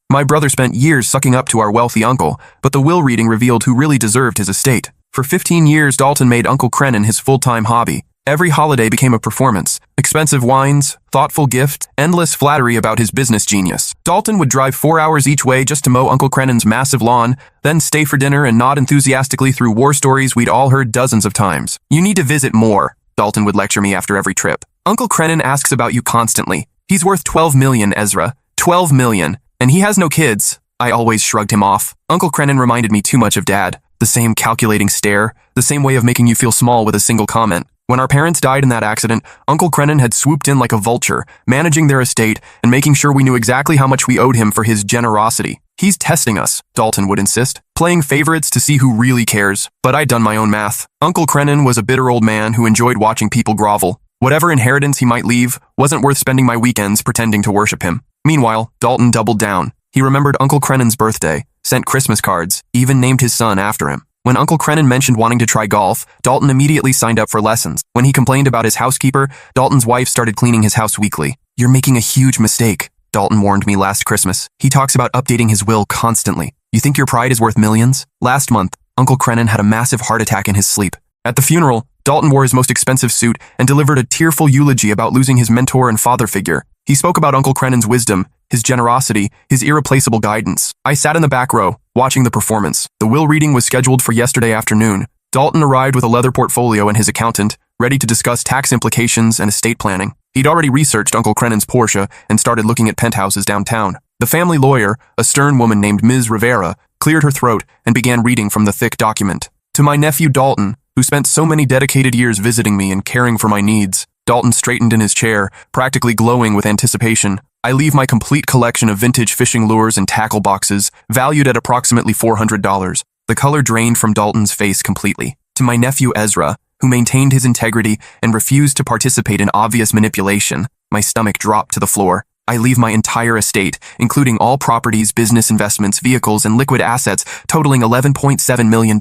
My brother spent years sucking up to our wealthy uncle, but the will reading revealed who really deserved his estate. For 15 years, Dalton made Uncle Crenan his full-time hobby. Every holiday became a performance. Expensive wines, thoughtful gifts, endless flattery about his business genius. Dalton would drive 4 hours each way just to mow Uncle Crenan's massive lawn, then stay for dinner and nod enthusiastically through war stories we'd all heard dozens of times. "You need to visit more," Dalton would lecture me after every trip. "Uncle Crenan asks about you constantly. He's worth 12 million, Ezra. 12 million. And he has no kids." I always shrugged him off. Uncle Crenan reminded me too much of Dad. The same calculating stare, the same way of making you feel small with a single comment. When our parents died in that accident, Uncle Crenan had swooped in like a vulture, managing their estate and making sure we knew exactly how much we owed him for his generosity. "He's testing us," Dalton would insist, "playing favorites to see who really cares." But I'd done my own math. Uncle Crenan was a bitter old man who enjoyed watching people grovel. Whatever inheritance he might leave wasn't worth spending my weekends pretending to worship him. Meanwhile, Dalton doubled down. He remembered Uncle Crenan's birthday, sent Christmas cards, even named his son after him. When Uncle Crenan mentioned wanting to try golf, Dalton immediately signed up for lessons. When he complained about his housekeeper, Dalton's wife started cleaning his house weekly. "You're making a huge mistake," Dalton warned me last Christmas. "He talks about updating his will constantly. You think your pride is worth millions?" Last month, Uncle Crenan had a massive heart attack in his sleep. At the funeral, Dalton wore his most expensive suit and delivered a tearful eulogy about losing his mentor and father figure. He spoke about Uncle Crenan's wisdom, his generosity, his irreplaceable guidance. I sat in the back row, watching the performance. The will reading was scheduled for yesterday afternoon. Dalton arrived with a leather portfolio and his accountant, ready to discuss tax implications and estate planning. He'd already researched Uncle Crenan's Porsche and started looking at penthouses downtown. The family lawyer, a stern woman named Ms. Rivera, cleared her throat and began reading from the thick document. "To my nephew Dalton, who spent so many dedicated years visiting me and caring for my needs." Dalton straightened in his chair, practically glowing with anticipation. "I leave my complete collection of vintage fishing lures and tackle boxes, valued at approximately $400. The color drained from Dalton's face completely. "To my nephew Ezra, who maintained his integrity and refused to participate in obvious manipulation." My stomach dropped to the floor. "I leave my entire estate, including all properties, business investments, vehicles, and liquid assets, totaling $11.7 million.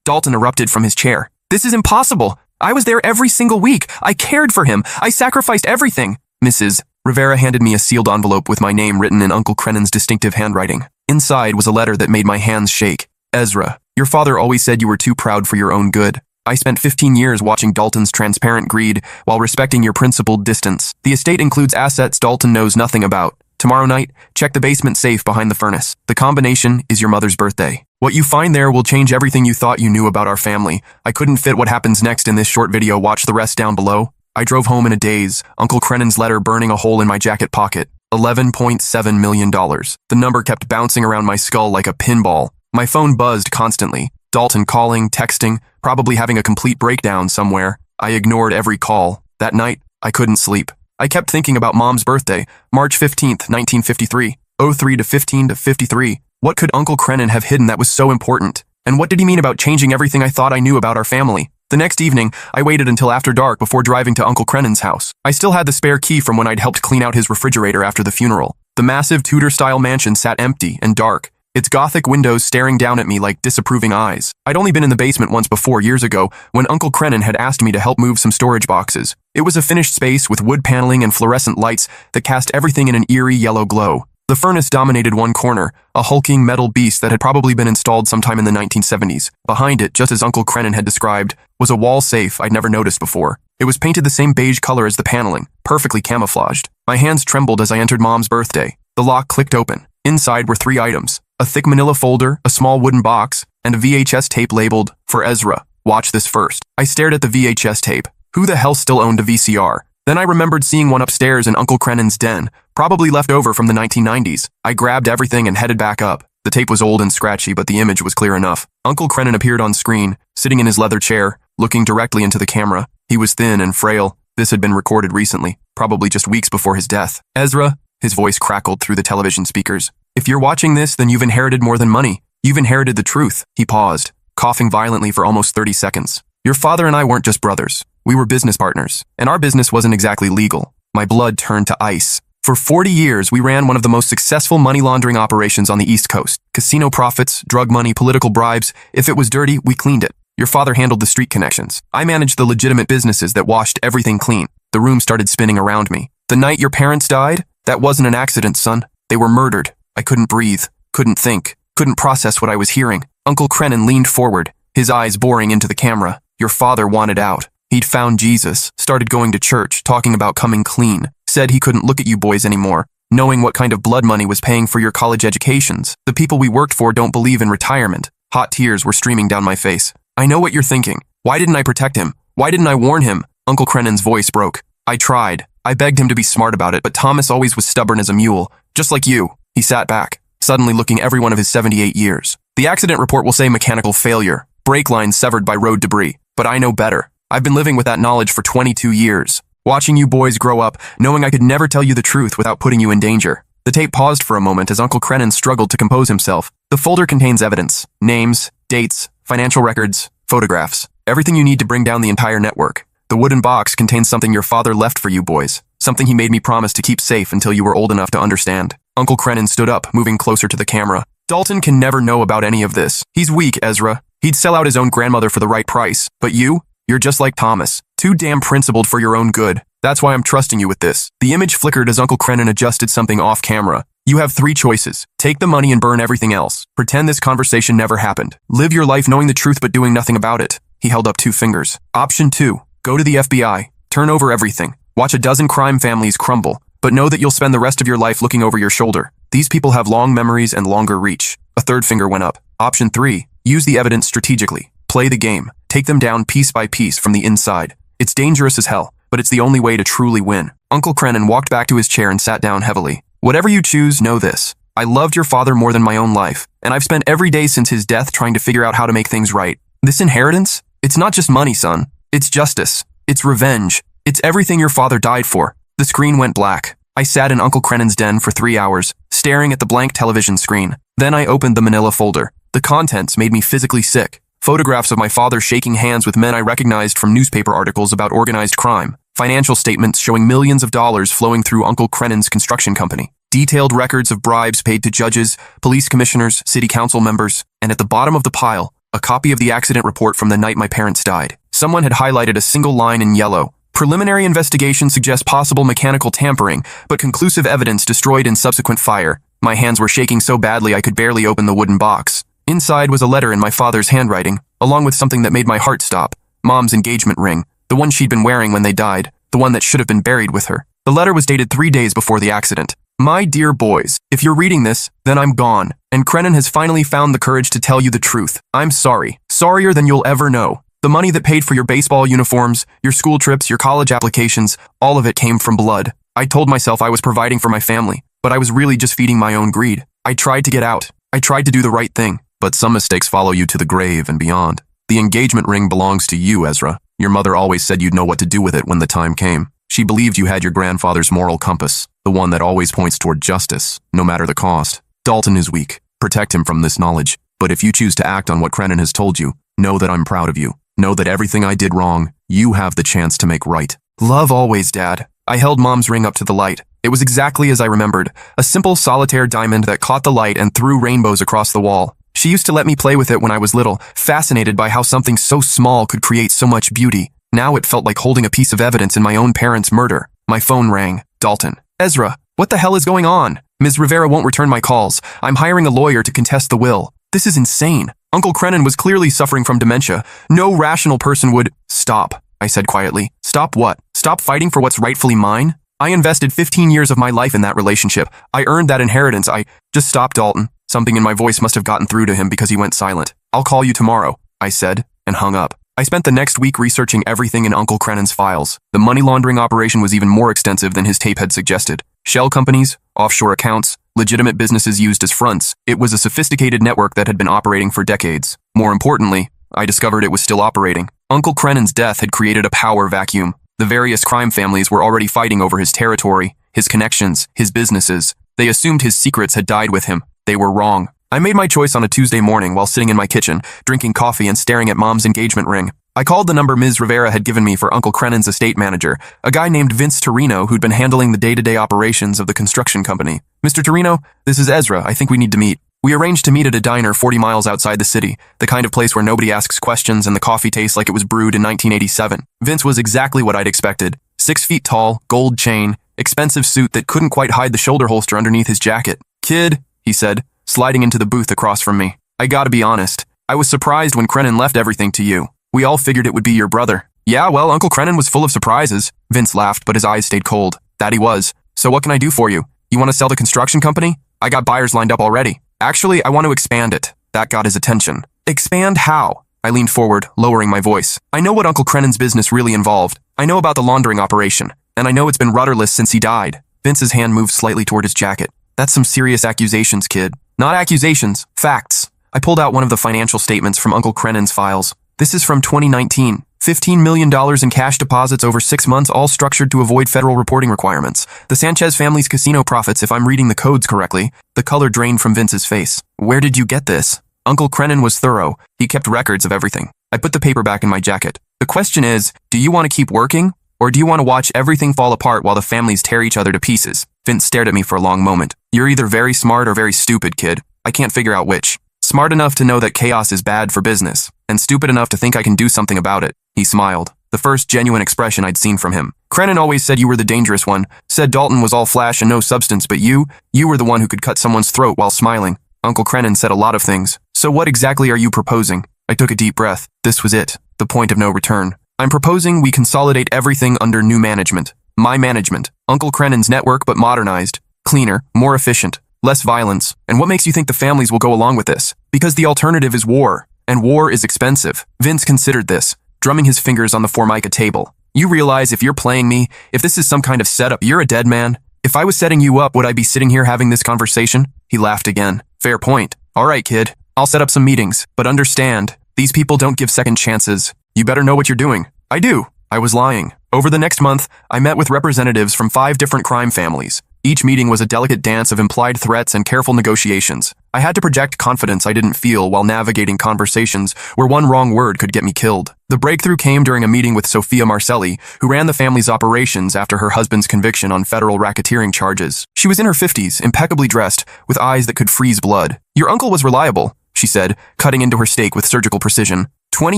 Dalton erupted from his chair. "This is impossible. I was there every single week. I cared for him. I sacrificed everything." Mrs. Rivera handed me a sealed envelope with my name written in Uncle Crenan's distinctive handwriting. Inside was a letter that made my hands shake. "Ezra, your father always said you were too proud for your own good. I spent 15 years watching Dalton's transparent greed while respecting your principled distance. The estate includes assets Dalton knows nothing about. Tomorrow night, check the basement safe behind the furnace. The combination is your mother's birthday. What you find there will change everything you thought you knew about our family. I couldn't fit what happens next in this short video. Watch the rest down below." I drove home in a daze, Uncle Crenan's letter burning a hole in my jacket pocket. $11.7 million. The number kept bouncing around my skull like a pinball. My phone buzzed constantly. Dalton calling, texting, probably having a complete breakdown somewhere. I ignored every call. That night, I couldn't sleep. I kept thinking about Mom's birthday, March 15th, 1953. 03 to 15 to 53. What could Uncle Crenan have hidden that was so important? And what did he mean about changing everything I thought I knew about our family? The next evening, I waited until after dark before driving to Uncle Crenan's house. I still had the spare key from when I'd helped clean out his refrigerator after the funeral. The massive Tudor-style mansion sat empty and dark, its Gothic windows staring down at me like disapproving eyes. I'd only been in the basement once before, years ago, when Uncle Crenan had asked me to help move some storage boxes. It was a finished space with wood paneling and fluorescent lights that cast everything in an eerie yellow glow. The furnace dominated one corner, a hulking metal beast that had probably been installed sometime in the 1970s. Behind it, just as Uncle Crenan had described, was a wall safe I'd never noticed before. It was painted the same beige color as the paneling, perfectly camouflaged. My hands trembled as I entered Mom's birthday. The lock clicked open. Inside were 3 items: a thick manila folder, a small wooden box, and a VHS tape labeled, "For Ezra. Watch this first." I stared at the VHS tape. Who the hell still owned a VCR? Then I remembered seeing one upstairs in Uncle Crenan's den, probably left over from the 1990s. I grabbed everything and headed back up. The tape was old and scratchy, but the image was clear enough. Uncle Crenan appeared on screen, sitting in his leather chair, looking directly into the camera. He was thin and frail. This had been recorded recently, probably just weeks before his death. "Ezra," his voice crackled through the television speakers. "If you're watching this, then you've inherited more than money. You've inherited the truth." He paused, coughing violently for almost 30 seconds. "Your father and I weren't just brothers. We were business partners, and our business wasn't exactly legal." My blood turned to ice. "For 40 years, we ran one of the most successful money laundering operations on the East Coast. Casino profits, drug money, political bribes. If it was dirty, we cleaned it. Your father handled the street connections. I managed the legitimate businesses that washed everything clean." The room started spinning around me. "The night your parents died? That wasn't an accident, son. They were murdered. I couldn't breathe, couldn't think, couldn't process what I was hearing. Uncle Crenan leaned forward, his eyes boring into the camera. Your father wanted out. He'd found Jesus, started going to church, talking about coming clean, said he couldn't look at you boys anymore, knowing what kind of blood money was paying for your college educations. The people we worked for don't believe in retirement. Hot tears were streaming down my face. I know what you're thinking. Why didn't I protect him? Why didn't I warn him? Uncle Crenan's voice broke. I tried. I begged him to be smart about it, but Thomas always was stubborn as a mule. Just like you. He sat back, suddenly looking every one of his 78 years. The accident report will say mechanical failure, brake lines severed by road debris. But I know better. I've been living with that knowledge for 22 years. Watching you boys grow up, knowing I could never tell you the truth without putting you in danger. The tape paused for a moment as Uncle Crenan struggled to compose himself. The folder contains evidence, names, dates, financial records, photographs, everything you need to bring down the entire network. The wooden box contains something your father left for you boys, something he made me promise to keep safe until you were old enough to understand. Uncle Crenan stood up, moving closer to the camera. Dalton can never know about any of this. He's weak, Ezra. He'd sell out his own grandmother for the right price. But you're just like Thomas, too damn principled for your own good. That's why I'm trusting you with this. The image flickered as Uncle Crenan adjusted something off camera. You have 3 choices. Take the money and burn everything else. Pretend this conversation never happened. Live your life knowing the truth but doing nothing about it. He held up 2 fingers. Option 2. Go to the FBI. Turn over everything. Watch a dozen crime families crumble. But know that you'll spend the rest of your life looking over your shoulder. These people have long memories and longer reach. A 3rd finger went up. Option 3. Use the evidence strategically. Play the game. Take them down piece by piece from the inside. It's dangerous as hell, but it's the only way to truly win. Uncle Crenan walked back to his chair and sat down heavily. Whatever you choose, know this. I loved your father more than my own life, and I've spent every day since his death trying to figure out how to make things right. This inheritance? It's not just money, son. It's justice. It's revenge. It's everything your father died for. The screen went black. I sat in Uncle Crenan's den for 3 hours, staring at the blank television screen. Then I opened the manila folder. The contents made me physically sick. Photographs of my father shaking hands with men I recognized from newspaper articles about organized crime. Financial statements showing millions of dollars flowing through Uncle Crenan's construction company. Detailed records of bribes paid to judges, police commissioners, city council members. And at the bottom of the pile, a copy of the accident report from the night my parents died. Someone had highlighted a single line in yellow. Preliminary investigation suggests possible mechanical tampering, but conclusive evidence destroyed in subsequent fire. My hands were shaking so badly I could barely open the wooden box. Inside was a letter in my father's handwriting, along with something that made my heart stop. Mom's engagement ring, the one she'd been wearing when they died, the one that should have been buried with her. The letter was dated 3 days before the accident. My dear boys, if you're reading this, then I'm gone, and Crenan has finally found the courage to tell you the truth. I'm sorry. Sorrier than you'll ever know. The money that paid for your baseball uniforms, your school trips, your college applications, all of it came from blood. I told myself I was providing for my family, but I was really just feeding my own greed. I tried to get out. I tried to do the right thing. But some mistakes follow you to the grave and beyond. The engagement ring belongs to you, Ezra. Your mother always said you'd know what to do with it when the time came. She believed you had your grandfather's moral compass, the one that always points toward justice, no matter the cost. Dalton is weak. Protect him from this knowledge. But if you choose to act on what Crenan has told you, know that I'm proud of you. Know that everything I did wrong, you have the chance to make right. Love always, Dad. I held Mom's ring up to the light. It was exactly as I remembered. A simple solitaire diamond that caught the light and threw rainbows across the wall. She used to let me play with it when I was little, fascinated by how something so small could create so much beauty. Now it felt like holding a piece of evidence in my own parents' murder. My phone rang. Dalton. Ezra, what the hell is going on? Ms. Rivera won't return my calls. I'm hiring a lawyer to contest the will. This is insane. Uncle Crenan was clearly suffering from dementia. No rational person would— Stop, I said quietly. Stop what? Stop fighting for what's rightfully mine? I invested 15 years of my life in that relationship. I earned that inheritance. Just stop, Dalton. Something in my voice must have gotten through to him because he went silent. I'll call you tomorrow, I said, and hung up. I spent the next week researching everything in Uncle Crenan's files. The money laundering operation was even more extensive than his tape had suggested. Shell companies, offshore accounts, legitimate businesses used as fronts. It was a sophisticated network that had been operating for decades. More importantly, I discovered it was still operating. Uncle Crenan's death had created a power vacuum. The various crime families were already fighting over his territory, his connections, his businesses. They assumed his secrets had died with him. They were wrong. I made my choice on a Tuesday morning while sitting in my kitchen, drinking coffee and staring at Mom's engagement ring. I called the number Ms. Rivera had given me for Uncle Crenan's estate manager, a guy named Vince Torino who'd been handling the day-to-day operations of the construction company. Mr. Torino, this is Ezra. I think we need to meet. We arranged to meet at a diner 40 miles outside the city, the kind of place where nobody asks questions and the coffee tastes like it was brewed in 1987. Vince was exactly what I'd expected. 6 feet tall, gold chain, expensive suit that couldn't quite hide the shoulder holster underneath his jacket. Kid, he said, sliding into the booth across from me. I gotta be honest. I was surprised when Crennan left everything to you. We all figured it would be your brother. Yeah, well, Uncle Crennan was full of surprises. Vince laughed, but his eyes stayed cold. That he was. So what can I do for you? You want to sell the construction company? I got buyers lined up already. Actually, I want to expand it. That got his attention. Expand how? I leaned forward, lowering my voice. I know what Uncle Crennan's business really involved. I know about the laundering operation, and I know it's been rudderless since he died. Vince's hand moved slightly toward his jacket. That's some serious accusations, kid. Not accusations, facts. I pulled out one of the financial statements from Uncle Crennan's files. This is from 2019. $15 million in cash deposits over 6 months, all structured to avoid federal reporting requirements. The Sanchez family's casino profits, if I'm reading the codes correctly. The color drained from Vince's face. Where did you get this? Uncle Crennan was thorough. He kept records of everything. I put the paper back in my jacket. The question is, do you want to keep working? Or do you want to watch everything fall apart while the families tear each other to pieces? Vince stared at me for a long moment. You're either very smart or very stupid, kid. I can't figure out which. Smart enough to know that chaos is bad for business, and stupid enough to think I can do something about it. He smiled, the first genuine expression I'd seen from him. Crennan always said you were the dangerous one, said Dalton was all flash and no substance, but you were the one who could cut someone's throat while smiling. Uncle Crennan said a lot of things. So what exactly are you proposing? I took a deep breath. This was it, the point of no return. I'm proposing we consolidate everything under new management. My management. Uncle Crennan's network, but modernized. Cleaner, more efficient. Less violence. And what makes you think the families will go along with this? Because the alternative is war. And war is expensive. Vince considered this, drumming his fingers on the Formica table. You realize if you're playing me, if this is some kind of setup, you're a dead man. If I was setting you up, would I be sitting here having this conversation? He laughed again. Fair point. All right, kid. I'll set up some meetings. But understand, these people don't give second chances. You better know what you're doing. I do. I was lying. Over the next month, I met with representatives from 5 different crime families. Each meeting was a delicate dance of implied threats and careful negotiations. I had to project confidence I didn't feel while navigating conversations where one wrong word could get me killed. The breakthrough came during a meeting with Sophia Marcelli, who ran the family's operations after her husband's conviction on federal racketeering charges. She was in her 50s, impeccably dressed, with eyes that could freeze blood. Your uncle was reliable, she said, cutting into her steak with surgical precision. 20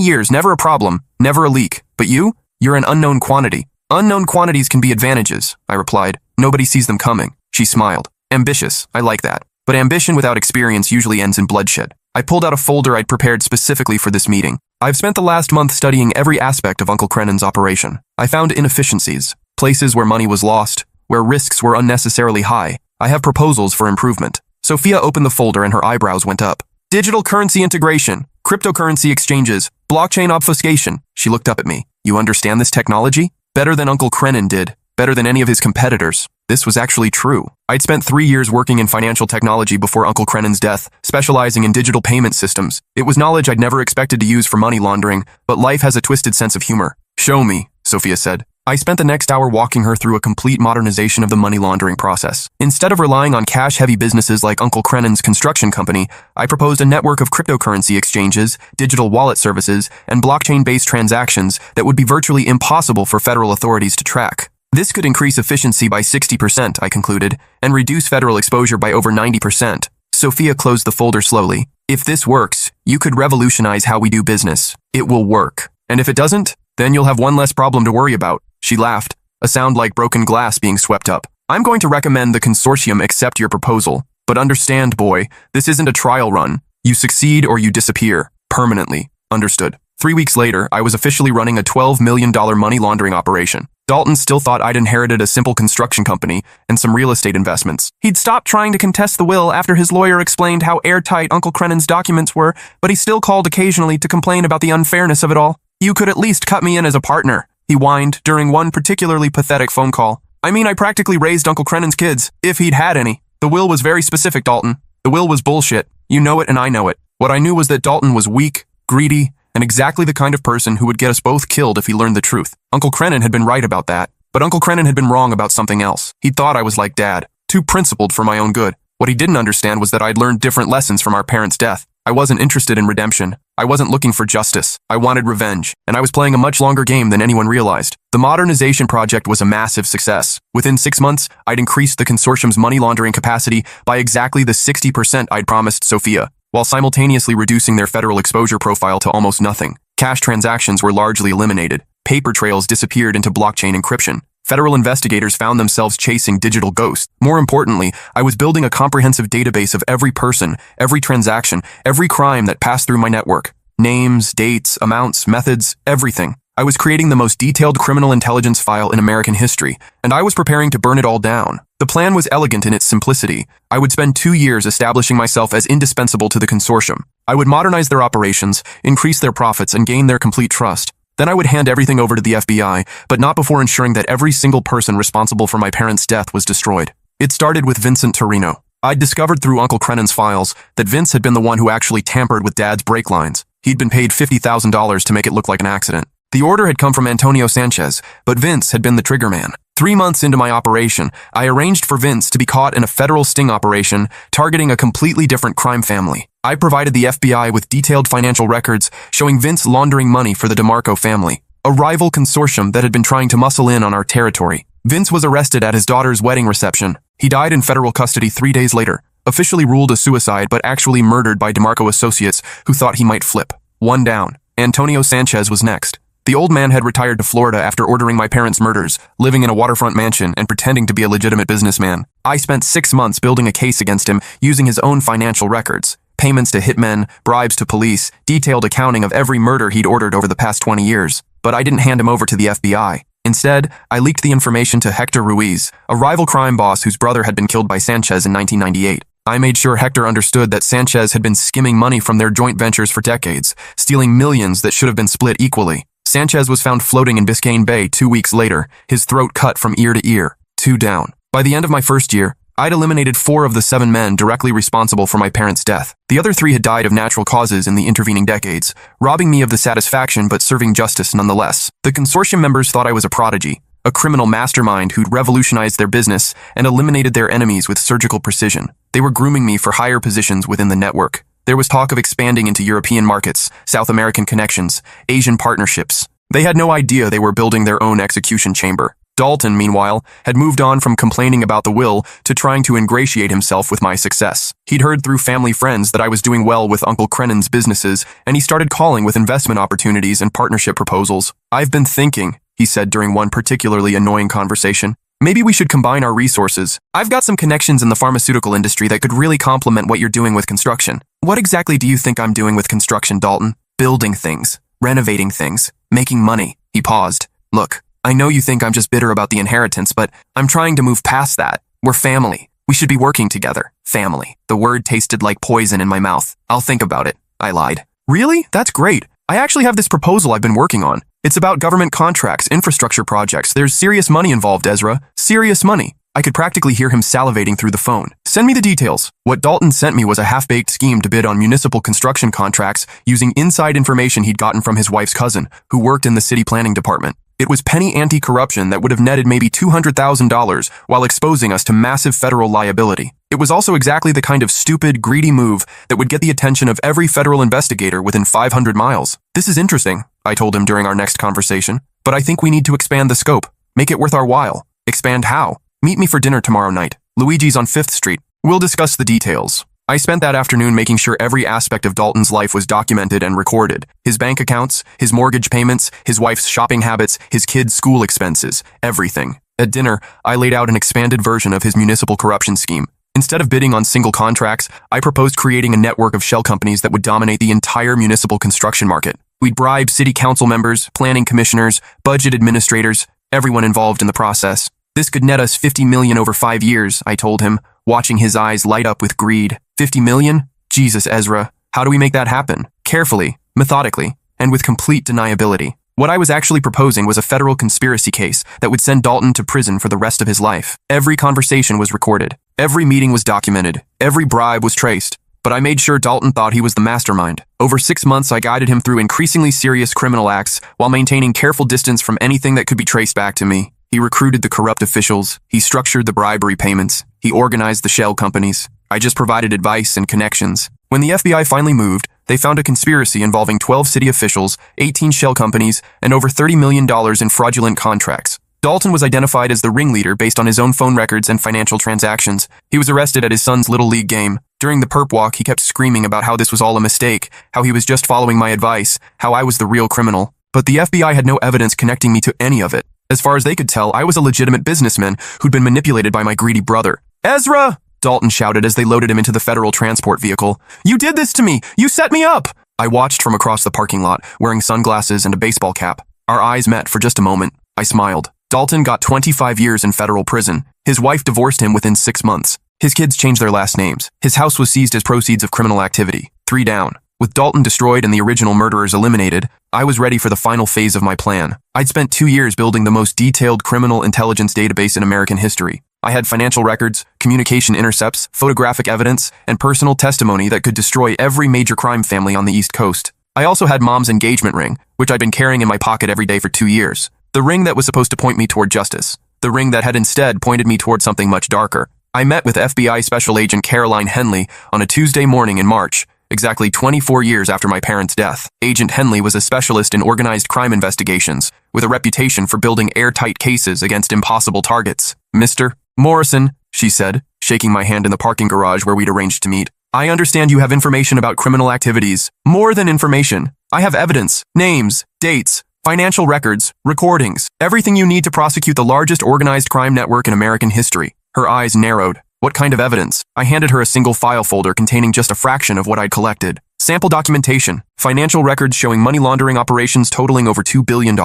years, never a problem, never a leak. But you're an unknown quantity. Unknown quantities can be advantages, I replied. Nobody sees them coming. She smiled. Ambitious, I like that. But ambition without experience usually ends in bloodshed. I pulled out a folder I'd prepared specifically for this meeting. I've spent the last month studying every aspect of Uncle Crennan's operation. I found inefficiencies, places where money was lost, where risks were unnecessarily high. I have proposals for improvement. Sophia opened the folder and her eyebrows went up. Digital currency integration, cryptocurrency exchanges, blockchain obfuscation. She looked up at me. You understand this technology? Better than Uncle Crennan did. Better than any of his competitors. This was actually true. I'd spent 3 years working in financial technology before Uncle Crennan's death, specializing in digital payment systems. It was knowledge I'd never expected to use for money laundering, but life has a twisted sense of humor. Show me, Sophia said. I spent the next hour walking her through a complete modernization of the money laundering process. Instead of relying on cash-heavy businesses like Uncle Crennan's construction company, I proposed a network of cryptocurrency exchanges, digital wallet services, and blockchain-based transactions that would be virtually impossible for federal authorities to track. This could increase efficiency by 60%, I concluded, and reduce federal exposure by over 90%. Sophia closed the folder slowly. If this works, you could revolutionize how we do business. It will work. And if it doesn't, then you'll have one less problem to worry about. She laughed, a sound like broken glass being swept up. I'm going to recommend the consortium accept your proposal. But understand, boy, this isn't a trial run. You succeed or you disappear. Permanently. Understood. 3 weeks later, I was officially running a $12 million money laundering operation. Dalton still thought I'd inherited a simple construction company and some real estate investments. He'd stopped trying to contest the will after his lawyer explained how airtight Uncle Crennan's documents were, but he still called occasionally to complain about the unfairness of it all. You could at least cut me in as a partner, he whined during one particularly pathetic phone call. I mean, I practically raised Uncle Crennan's kids, if he'd had any. The will was very specific, Dalton. The will was bullshit. You know it and I know it. What I knew was that Dalton was weak, greedy, and exactly the kind of person who would get us both killed if he learned the truth. Uncle Crennan had been right about that, but Uncle Crennan had been wrong about something else. He thought I was like Dad, too principled for my own good. What he didn't understand was that I'd learned different lessons from our parents' death. I wasn't interested in redemption. I wasn't looking for justice. I wanted revenge, and I was playing a much longer game than anyone realized. The modernization project was a massive success. Within 6 months, I'd increased the consortium's money laundering capacity by exactly the 60% I'd promised Sophia, while simultaneously reducing their federal exposure profile to almost nothing. Cash transactions were largely eliminated. Paper trails disappeared into blockchain encryption. Federal investigators found themselves chasing digital ghosts. More importantly, I was building a comprehensive database of every person, every transaction, every crime that passed through my network. Names, dates, amounts, methods, everything. I was creating the most detailed criminal intelligence file in American history, and I was preparing to burn it all down. The plan was elegant in its simplicity. I would spend 2 years establishing myself as indispensable to the consortium. I would modernize their operations, increase their profits, and gain their complete trust. Then I would hand everything over to the FBI, but not before ensuring that every single person responsible for my parents' death was destroyed. It started with Vincent Torino. I'd discovered through Uncle Crennan's files that Vince had been the one who actually tampered with Dad's brake lines. He'd been paid $50,000 to make it look like an accident. The order had come from Antonio Sanchez, but Vince had been the trigger man. 3 months into my operation, I arranged for Vince to be caught in a federal sting operation targeting a completely different crime family. I provided the FBI with detailed financial records showing Vince laundering money for the DeMarco family, a rival consortium that had been trying to muscle in on our territory. Vince was arrested at his daughter's wedding reception. He died in federal custody 3 days later, officially ruled a suicide but actually murdered by DeMarco associates who thought he might flip. One down. Antonio Sanchez was next. The old man had retired to Florida after ordering my parents' murders, living in a waterfront mansion and pretending to be a legitimate businessman. I spent 6 months building a case against him using his own financial records. Payments to hitmen, bribes to police, detailed accounting of every murder he'd ordered over the past 20 years. But I didn't hand him over to the FBI. Instead, I leaked the information to Hector Ruiz, a rival crime boss whose brother had been killed by Sanchez in 1998. I made sure Hector understood that Sanchez had been skimming money from their joint ventures for decades, stealing millions that should have been split equally. Sanchez was found floating in Biscayne Bay 2 weeks later, his throat cut from ear to ear, 2 down. By the end of my first year, I'd eliminated 4 of the 7 men directly responsible for my parents' death. The other 3 had died of natural causes in the intervening decades, robbing me of the satisfaction but serving justice nonetheless. The consortium members thought I was a prodigy, a criminal mastermind who'd revolutionized their business and eliminated their enemies with surgical precision. They were grooming me for higher positions within the network. There was talk of expanding into European markets, South American connections, Asian partnerships. They had no idea they were building their own execution chamber. Dalton, meanwhile, had moved on from complaining about the will to trying to ingratiate himself with my success. He'd heard through family friends that I was doing well with Uncle Crennan's businesses, and he started calling with investment opportunities and partnership proposals. "I've been thinking," he said during one particularly annoying conversation, "maybe we should combine our resources. I've got some connections in the pharmaceutical industry that could really complement what you're doing with construction." "What exactly do you think I'm doing with construction, Dalton?" "Building things, renovating things, making money." He paused. "Look, I know you think I'm just bitter about the inheritance, but I'm trying to move past that. We're family. We should be working together." Family. The word tasted like poison in my mouth. "I'll think about it," I lied. "Really? That's great. I actually have this proposal I've been working on. It's about government contracts, infrastructure projects. There's serious money involved, Ezra. Serious money." I could practically hear him salivating through the phone. "Send me the details." What Dalton sent me was a half-baked scheme to bid on municipal construction contracts using inside information he'd gotten from his wife's cousin, who worked in the city planning department. It was penny anti-corruption that would have netted maybe $200,000 while exposing us to massive federal liability. It was also exactly the kind of stupid, greedy move that would get the attention of every federal investigator within 500 miles. "This is interesting," I told him during our next conversation, "but I think we need to expand the scope. Make it worth our while." "Expand how?" "Meet me for dinner tomorrow night. Luigi's on 5th Street. We'll discuss the details." I spent that afternoon making sure every aspect of Dalton's life was documented and recorded. His bank accounts, his mortgage payments, his wife's shopping habits, his kids' school expenses, everything. At dinner, I laid out an expanded version of his municipal corruption scheme. Instead of bidding on single contracts, I proposed creating a network of shell companies that would dominate the entire municipal construction market. We'd bribe city council members, planning commissioners, budget administrators, everyone involved in the process. "This could net us $50 million over 5 years, I told him, watching his eyes light up with greed. $50 million? Jesus, Ezra. How do we make that happen? Carefully, methodically, and with complete deniability. What I was actually proposing was a federal conspiracy case that would send Dalton to prison for the rest of his life. Every conversation was recorded. Every meeting was documented. Every bribe was traced. But I made sure Dalton thought he was the mastermind. Over 6 months, I guided him through increasingly serious criminal acts while maintaining careful distance from anything that could be traced back to me. He recruited the corrupt officials. He structured the bribery payments. He organized the shell companies. I just provided advice and connections. When the FBI finally moved, they found a conspiracy involving 12 city officials, 18 shell companies, and over $30 million in fraudulent contracts. Dalton was identified as the ringleader based on his own phone records and financial transactions. He was arrested at his son's Little League game. During the perp walk, he kept screaming about how this was all a mistake, how he was just following my advice, how I was the real criminal. But the FBI had no evidence connecting me to any of it. As far as they could tell, I was a legitimate businessman who'd been manipulated by my greedy brother. "Ezra!" Dalton shouted as they loaded him into the federal transport vehicle. "You did this to me! You set me up!" I watched from across the parking lot, wearing sunglasses and a baseball cap. Our eyes met for just a moment. I smiled. Dalton got 25 years in federal prison. His wife divorced him within 6 months. His kids changed their last names. His house was seized as proceeds of criminal activity. 3 down. With Dalton destroyed and the original murderers eliminated, I was ready for the final phase of my plan. I'd spent 2 years building the most detailed criminal intelligence database in American history. I had financial records, communication intercepts, photographic evidence, and personal testimony that could destroy every major crime family on the East Coast. I also had Mom's engagement ring, which I'd been carrying in my pocket every day for 2 years. The ring that was supposed to point me toward justice. The ring that had instead pointed me toward something much darker. I met with FBI Special Agent Caroline Henley on a Tuesday morning in March, exactly 24 years after my parents' death. Agent Henley was a specialist in organized crime investigations, with a reputation for building airtight cases against impossible targets. "Mr. Morrison," she said, shaking my hand in the parking garage where we'd arranged to meet. "I understand you have information about criminal activities. More than information. I have evidence, names, dates, financial records, recordings, everything you need to prosecute the largest organized crime network in American history." Her eyes narrowed. "What kind of evidence?" I handed her a single file folder containing just a fraction of what I'd collected. Sample documentation, financial records showing money laundering operations totaling over $2 billion,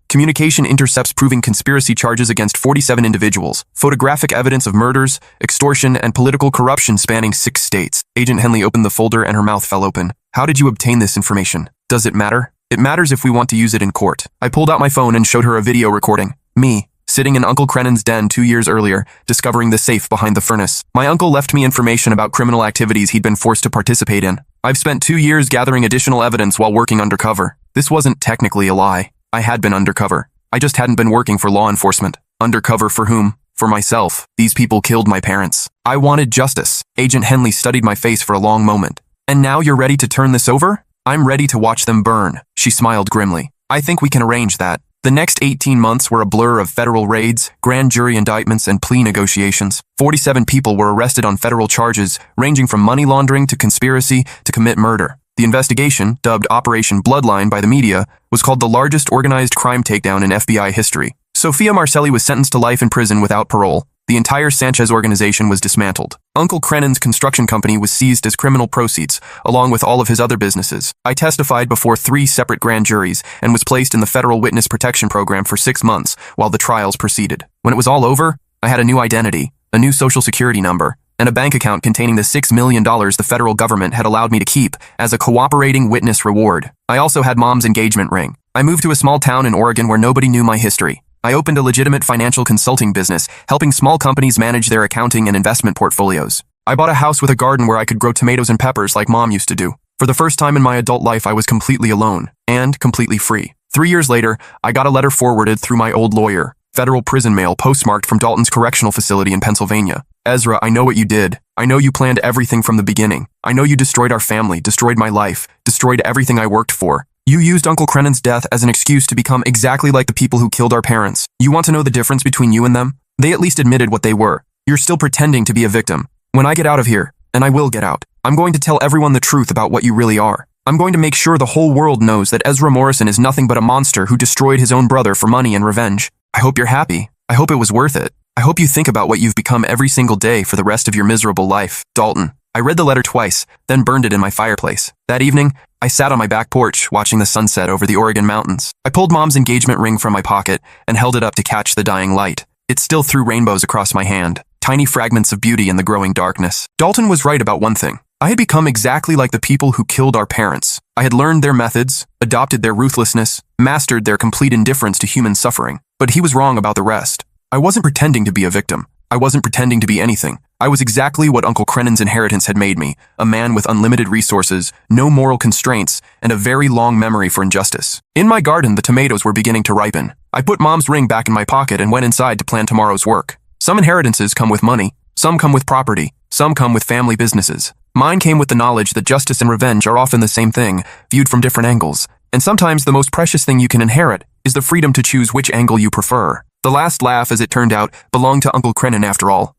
communication intercepts proving conspiracy charges against 47 individuals, photographic evidence of murders, extortion, and political corruption spanning 6 states. Agent Henley opened the folder and her mouth fell open. "How did you obtain this information? Does it matter?" "It matters if we want to use it in court." I pulled out my phone and showed her a video recording. Me, sitting in Uncle Crennan's den 2 years earlier, discovering the safe behind the furnace. My uncle left me information about criminal activities he'd been forced to participate in. I've spent 2 years gathering additional evidence while working undercover. This wasn't technically a lie. I had been undercover. I just hadn't been working for law enforcement. Undercover for whom? For myself. These people killed my parents. I wanted justice. Agent Henley studied my face for a long moment. "And now you're ready to turn this over?" "I'm ready to watch them burn." She smiled grimly. "I think we can arrange that." The next 18 months were a blur of federal raids, grand jury indictments, and plea negotiations. 47 people were arrested on federal charges, ranging from money laundering to conspiracy to commit murder. The investigation, dubbed Operation Bloodline by the media, was called the largest organized crime takedown in FBI history. Sophia Marcelli was sentenced to life in prison without parole. The entire Sanchez organization was dismantled. Uncle Crennan's construction company was seized as criminal proceeds, along with all of his other businesses. I testified before 3 separate grand juries and was placed in the federal witness protection program for 6 months while the trials proceeded. When it was all over, I had a new identity, a new social security number, and a bank account containing the $6 million the federal government had allowed me to keep as a cooperating witness reward. I also had Mom's engagement ring. I moved to a small town in Oregon where nobody knew my history. I opened a legitimate financial consulting business, helping small companies manage their accounting and investment portfolios. I bought a house with a garden where I could grow tomatoes and peppers like Mom used to do. For the first time in my adult life, I was completely alone and completely free. 3 years later, I got a letter forwarded through my old lawyer, federal prison mail postmarked from Dalton's correctional facility in Pennsylvania. "Ezra, I know what you did. I know you planned everything from the beginning. I know you destroyed our family, destroyed my life, destroyed everything I worked for. You used Uncle Crennan's death as an excuse to become exactly like the people who killed our parents. You want to know the difference between you and them? They at least admitted what they were. You're still pretending to be a victim. When I get out of here, and I will get out, I'm going to tell everyone the truth about what you really are. I'm going to make sure the whole world knows that Ezra Morrison is nothing but a monster who destroyed his own brother for money and revenge. I hope you're happy. I hope it was worth it. I hope you think about what you've become every single day for the rest of your miserable life. Dalton." I read the letter twice, then burned it in my fireplace. That evening, I sat on my back porch watching the sunset over the Oregon mountains. I pulled Mom's engagement ring from my pocket and held it up to catch the dying light. It still threw rainbows across my hand, tiny fragments of beauty in the growing darkness. Dalton was right about one thing. I had become exactly like the people who killed our parents. I had learned their methods, adopted their ruthlessness, mastered their complete indifference to human suffering. But he was wrong about the rest. I wasn't pretending to be a victim. I wasn't pretending to be anything. I was exactly what Uncle Crennan's inheritance had made me, a man with unlimited resources, no moral constraints, and a very long memory for injustice. In my garden, the tomatoes were beginning to ripen. I put Mom's ring back in my pocket and went inside to plan tomorrow's work. Some inheritances come with money, some come with property, some come with family businesses. Mine came with the knowledge that justice and revenge are often the same thing, viewed from different angles. And sometimes the most precious thing you can inherit is the freedom to choose which angle you prefer. The last laugh, as it turned out, belonged to Uncle Crennan after all.